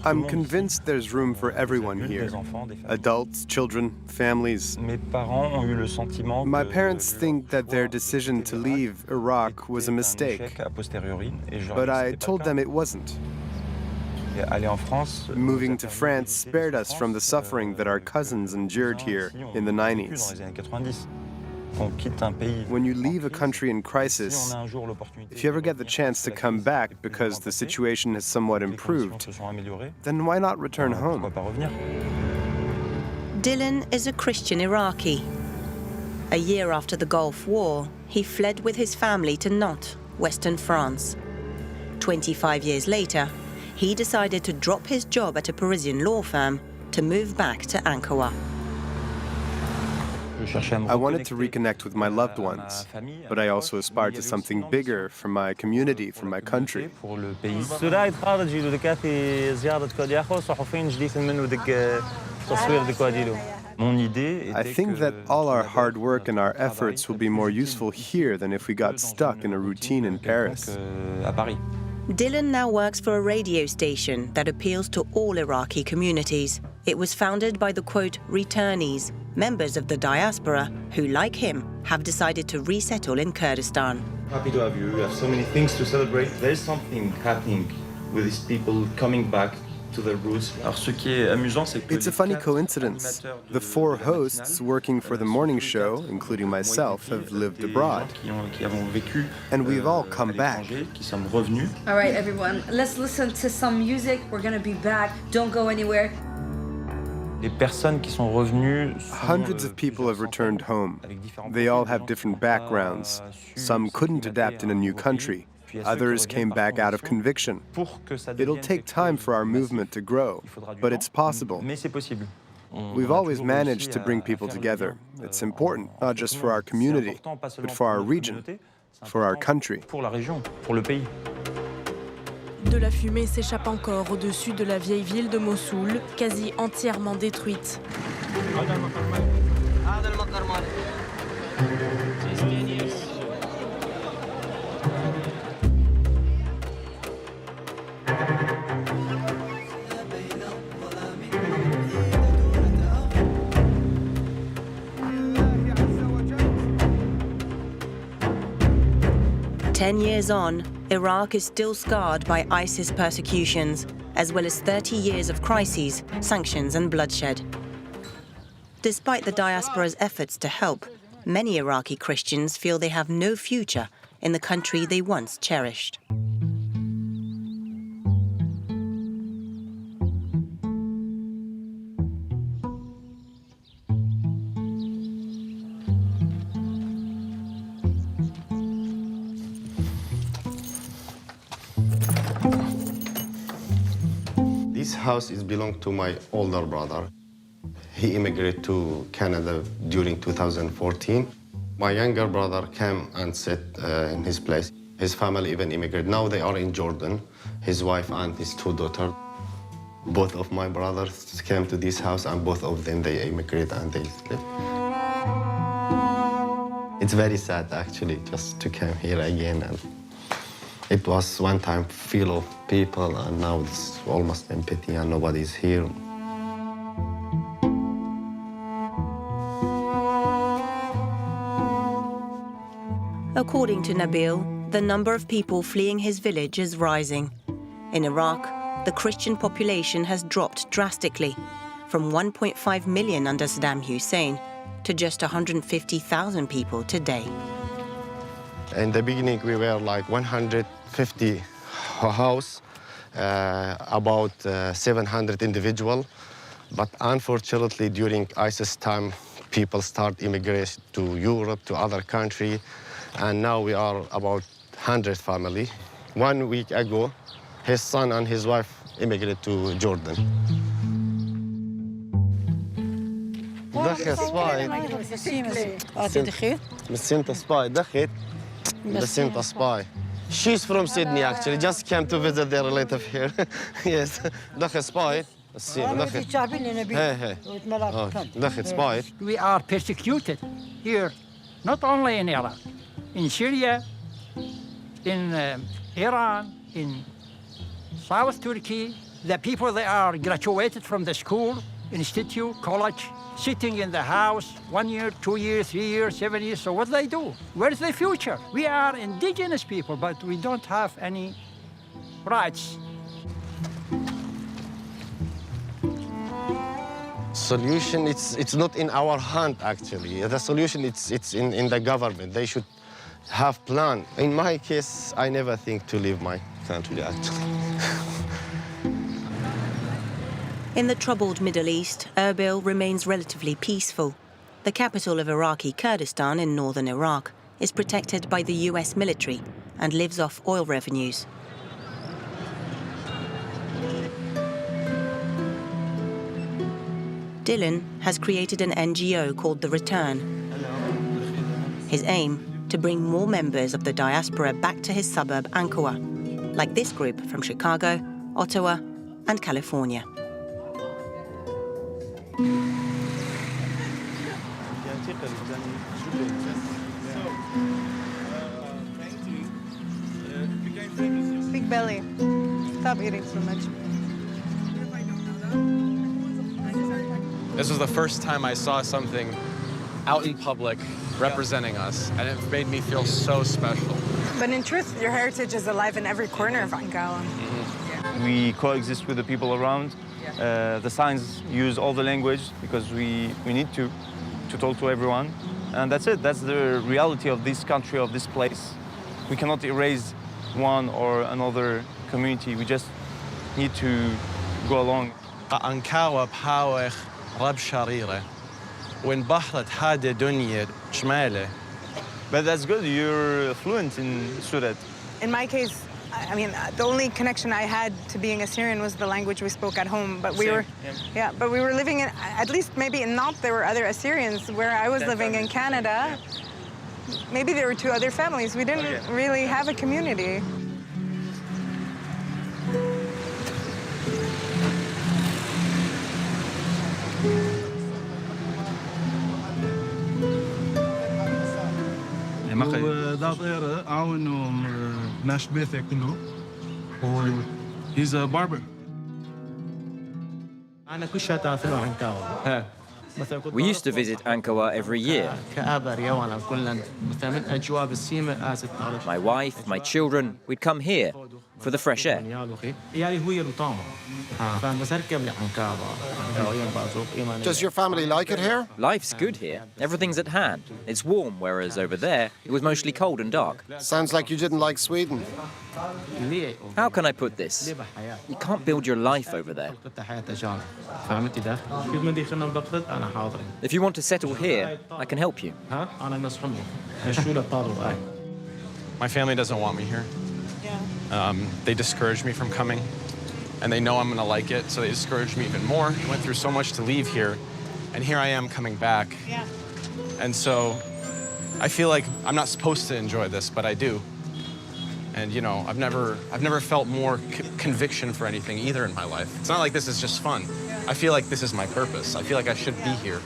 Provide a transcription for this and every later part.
I'm convinced there's room for everyone here. Adults, children, families. My parents think that their decision to leave Iraq was a mistake, but I told them it wasn't. Moving to France spared us from the suffering that our cousins endured here in the 90s. When you leave a country in crisis, if you ever get the chance to come back because the situation has somewhat improved, then why not return home? Dylan is a Christian Iraqi. A year after the Gulf War, he fled with his family to Nantes, western France. 25 years later, he decided to drop his job at a Parisian law firm to move back to Ankara. I wanted to reconnect with my loved ones, but I also aspired to something bigger for my community, for my country. I think that all our hard work and our efforts will be more useful here than if we got stuck in a routine in Paris. Dylan now works for a radio station that appeals to all Iraqi communities. It was founded by the, quote, returnees, members of the diaspora who, like him, have decided to resettle in Kurdistan. Happy to have you. We have so many things to celebrate. There is something happening with these people coming back to their roots. It's a funny coincidence. The 4 hosts working for the morning show, including myself, have lived abroad. And we've all come back. All right, everyone, let's listen to some music. We're going to be back. Don't go anywhere. Hundreds of people have returned home. They all have different backgrounds. Some couldn't adapt in a new country. Others came back out of conviction. It'll take time for our movement to grow, but it's possible. We've always managed to bring people together. It's important, not just for our community, but for our region, for our country. De la fumée s'échappe encore au-dessus de la vieille ville de Mossoul, quasi entièrement détruite. 10 years on, Iraq is still scarred by ISIS persecutions, as well as 30 years of crises, sanctions and bloodshed. Despite the diaspora's efforts to help, many Iraqi Christians feel they have no future in the country they once cherished. This house belongs to my older brother. He immigrated to Canada during 2014. My younger brother came and sat in his place. His family even immigrated. Now they are in Jordan, his wife and his 2 daughters. Both of my brothers came to this house, and both of them, they immigrated and they lived. It's very sad, actually, just to come here again. And it was one time full of people, and now it's almost empty and nobody's here. According to Nabil, the number of people fleeing his village is rising. In Iraq, the Christian population has dropped drastically, from 1.5 million under Saddam Hussein to just 150,000 people today. In the beginning, we were like 150 house, about 700 individual. But unfortunately, during ISIS time, people start immigration to Europe, to other countries. And now we are about 100 family. 1 week ago, his son and his wife immigrated to Jordan. She's from Sydney, actually. Just came to visit their relative here. Yes. We are persecuted here, not only in Iraq, in Syria, in Iran, in South Turkey, the people that are graduated from the school, institute, college, sitting in the house 1 year, 2 years, 3 years, 7 years. So what do they do? Where's the future? We are indigenous people, but we don't have any rights. Solution, it's not in our hand, actually. The solution, it's in the government. They should have plan. In my case, I never think to leave my country, actually. In the troubled Middle East, Erbil remains relatively peaceful. The capital of Iraqi Kurdistan in northern Iraq is protected by the US military and lives off oil revenues. Dylan has created an NGO called The Return. His aim, to bring more members of the diaspora back to his suburb Ankara, like this group from Chicago, Ottawa, and California. Big belly. Stop eating so much. This was the first time I saw something out in public representing us, and it made me feel so special. But in truth, your heritage is alive in every corner of Ankara. We coexist with the people around. The signs use all the language because we need to talk to everyone. And that's it. That's the reality of this country, of this place. We cannot erase one or another community. We just need to go along. Ankara bhawech rab sharire. When bahrat hade dunya shmale. But that's good. You're fluent in Surat. In my case, I mean, the only connection I had to being Assyrian was the language we spoke at home. But we were living in, at least maybe in Nantes, there were other Assyrians. Where I was living in Canada, maybe there were 2 other families. We didn't really have a community. He's a barber. We used to visit Ankara every year. My wife, my children, we'd come here for the fresh air. Does your family like it here? Life's good here. Everything's at hand. It's warm, whereas over there, it was mostly cold and dark. Sounds like you didn't like Sweden. How can I put this? You can't build your life over there. If you want to settle here, I can help you. My family doesn't want me here. They discourage me from coming, and they know I'm gonna like it, so they discourage me even more. I went through so much to leave here, and here I am coming back. Yeah. And so I feel like I'm not supposed to enjoy this, but I do. And you know, I've never felt more conviction for anything either in my life. It's not like this is just fun. I feel like this is my purpose. I feel like I should be here.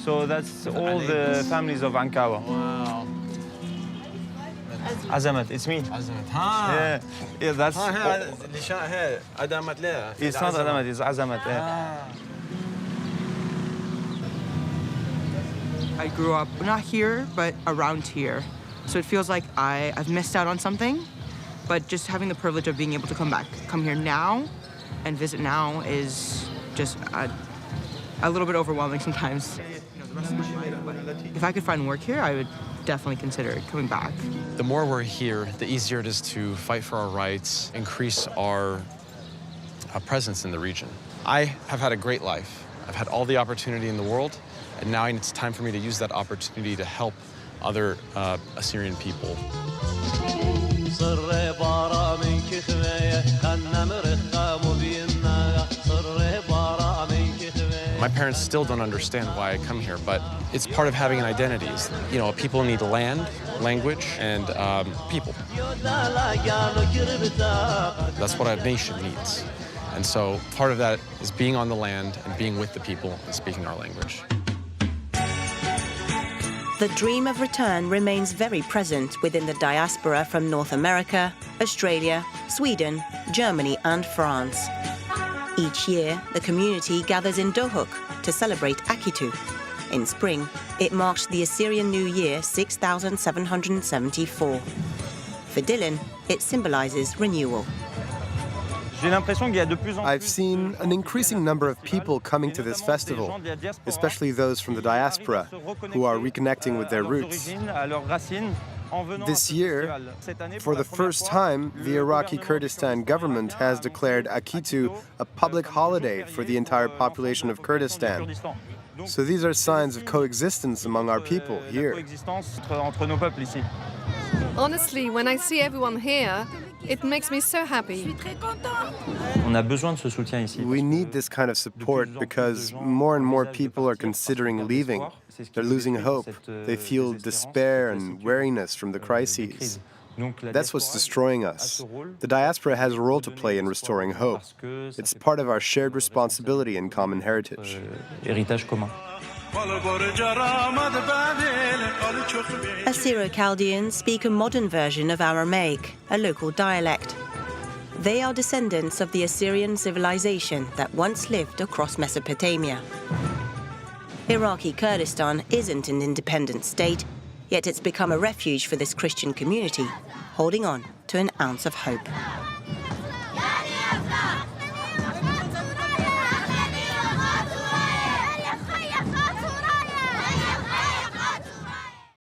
So that's all the families of Ankara. Wow. Azamat, it's me. Azamat. Yeah, that's... It's not Azamat, it's Azamat. I grew up not here, but around here. So it feels like I've missed out on something, but just having the privilege of being able to come here now and visit now is just a little bit overwhelming sometimes. If I could find work here, I would definitely consider coming back. The more we're here, the easier it is to fight for our rights, increase our presence in the region. I have had a great life. I've had all the opportunity in the world, and now it's time for me to use that opportunity to help other Assyrian people. My parents still don't understand why I come here, but it's part of having an identity. You know, people need land, language, and people. That's what a nation needs. And so part of that is being on the land and being with the people and speaking our language. The dream of return remains very present within the diaspora from North America, Australia, Sweden, Germany and France. Each year, the community gathers in Dohuk to celebrate Akitu. In spring, it marks the Assyrian New Year 6774. For Dylan, it symbolizes renewal. I've seen an increasing number of people coming to this festival, especially those from the diaspora, who are reconnecting with their roots. This year, for the first time, the Iraqi Kurdistan government has declared Akitu a public holiday for the entire population of Kurdistan. So these are signs of coexistence among our people here. Honestly, when I see everyone here, it makes me so happy. We need this kind of support because more and more people are considering leaving. They're losing hope. They feel despair and weariness from the crises. That's what's destroying us. The diaspora has a role to play in restoring hope. It's part of our shared responsibility and common heritage. Assyro-Chaldeans speak a modern version of Aramaic, a local dialect. They are descendants of the Assyrian civilization that once lived across Mesopotamia. Iraqi Kurdistan isn't an independent state, yet it's become a refuge for this Christian community, holding on to an ounce of hope.